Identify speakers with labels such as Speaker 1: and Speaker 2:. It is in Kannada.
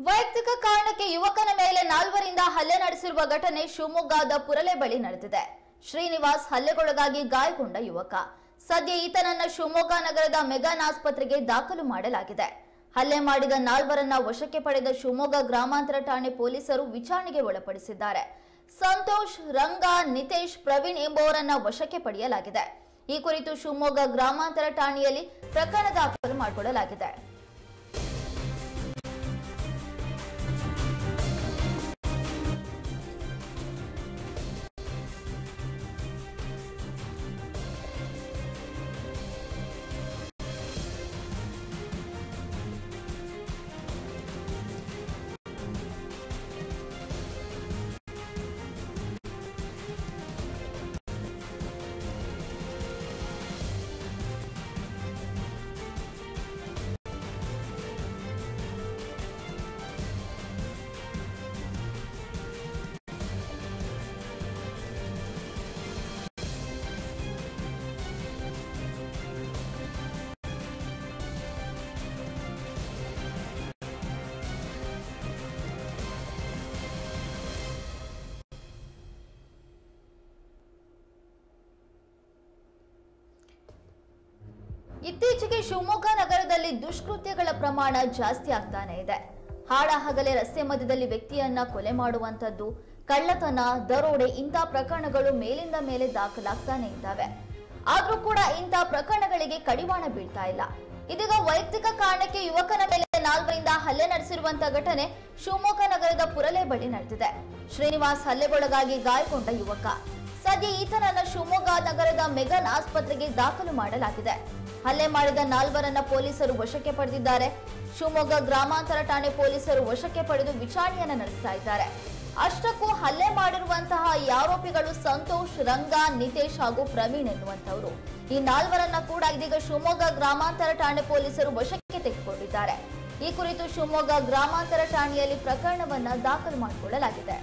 Speaker 1: ವೈಯಕ್ತಿಕ ಕಾರಣಕ್ಕೆ ಯುವಕನ ಮೇಲೆ ನಾಲ್ವರಿಂದ ಹಲ್ಲೆ ನಡೆಸಿರುವ ಘಟನೆ ಶಿವಮೊಗ್ಗದ ಪುರಲೆ ಬಳಿ ನಡೆದಿದೆ. ಶ್ರೀನಿವಾಸ್ ಹಲ್ಲೆಗೊಳಗಾಗಿ ಗಾಯಗೊಂಡ ಯುವಕ. ಸದ್ಯ ಈತನನ್ನ ಶಿವಮೊಗ್ಗ ನಗರದ ಮೆಗಾನ್ ಆಸ್ಪತ್ರೆಗೆ ದಾಖಲು ಮಾಡಲಾಗಿದೆ. ಹಲ್ಲೆ ಮಾಡಿದ ನಾಲ್ವರನ್ನ ವಶಕ್ಕೆ ಪಡೆದ ಶಿವಮೊಗ್ಗ ಗ್ರಾಮಾಂತರ ಠಾಣೆ ಪೊಲೀಸರು ವಿಚಾರಣೆಗೆ ಒಳಪಡಿಸಿದ್ದಾರೆ. ಸಂತೋಷ್, ರಂಗಾ, ನಿತೇಶ್, ಪ್ರವೀಣ್ ಎಂಬುವರನ್ನ ವಶಕ್ಕೆ ಪಡೆಯಲಾಗಿದೆ. ಈ ಕುರಿತು ಶಿವಮೊಗ್ಗ ಗ್ರಾಮಾಂತರ ಠಾಣೆಯಲ್ಲಿ ಪ್ರಕರಣ ದಾಖಲು ಮಾಡಿಕೊಳ್ಳಲಾಗಿದೆ. ಇತ್ತೀಚೆಗೆ ಶಿವಮೊಗ್ಗ ನಗರದಲ್ಲಿ ದುಷ್ಕೃತ್ಯಗಳ ಪ್ರಮಾಣ ಜಾಸ್ತಿ ಆಗ್ತಾನೆ ಇದೆ. ಹಾಡಹಗಲೇ ರಸ್ತೆ ಮಧ್ಯದಲ್ಲಿ ವ್ಯಕ್ತಿಯನ್ನ ಕೊಲೆ ಮಾಡುವಂತದ್ದು, ಕಳ್ಳತನ, ದರೋಡೆ ಇಂಥ ಪ್ರಕರಣಗಳು ಮೇಲಿಂದ ಮೇಲೆ ದಾಖಲಾಗ್ತಾನೆ ಇದ್ದಾವೆ. ಆದ್ರೂ ಕೂಡ ಇಂಥ ಪ್ರಕರಣಗಳಿಗೆ ಕಡಿವಾಣ ಬೀಳ್ತಾ ಇಲ್ಲ. ಇದೀಗ ವೈಯಕ್ತಿಕ ಕಾರಣಕ್ಕೆ ಯುವಕನ ಮೇಲೆ ನಾಲ್ವರಿಂದ ಹಲ್ಲೆ ನಡೆಸಿರುವಂತಹ ಘಟನೆ ಶಿವಮೊಗ್ಗ ನಗರದ ಪುರಲೆ ಬಳಿ ನಡೆದಿದೆ. ಶ್ರೀನಿವಾಸ್ ಹಲ್ಲೆಗೊಳಗಾಗಿ ಗಾಯಗೊಂಡ ಯುವಕ. ಸದ್ಯ ಈತನನ್ನ ಶಿವಮೊಗ್ಗ ನಗರದ ಮೆಗಾನ್ ಆಸ್ಪತ್ರೆಗೆ ದಾಖಲು ಮಾಡಲಾಗಿದೆ. ಹಲ್ಲೆ ಮಾಡಿದ ನಾಲ್ವರನ್ನ ಪೊಲೀಸರು ವಶಕ್ಕೆ ಪಡೆದಿದ್ದಾರೆ. ಶಿವಮೊಗ್ಗ ಗ್ರಾಮಾಂತರ ಠಾಣೆ ಪೊಲೀಸರು ವಶಕ್ಕೆ ಪಡೆದು ವಿಚಾರಣೆಯನ್ನ ನಡೆಸ್ತಾ ಇದ್ದಾರೆ. ಅಷ್ಟಕ್ಕೂ ಹಲ್ಲೆ ಮಾಡಿರುವಂತಹ ಆರೋಪಿಗಳು ಸಂತೋಷ್, ರಂಗಾ, ನಿತೇಶ್ ಹಾಗೂ ಪ್ರವೀಣ್ ಎನ್ನುವಂತವರು. ಈ ನಾಲ್ವರನ್ನ ಕೂಡ ಇದೀಗ ಶಿವಮೊಗ್ಗ ಗ್ರಾಮಾಂತರ ಠಾಣೆ ಪೊಲೀಸರು ವಶಕ್ಕೆ ತೆಗೆದುಕೊಂಡಿದ್ದಾರೆ. ಈ ಕುರಿತು ಶಿವಮೊಗ್ಗ ಗ್ರಾಮಾಂತರ ಠಾಣೆಯಲ್ಲಿ ಪ್ರಕರಣವನ್ನ ದಾಖಲು ಮಾಡಿಕೊಳ್ಳಲಾಗಿದೆ.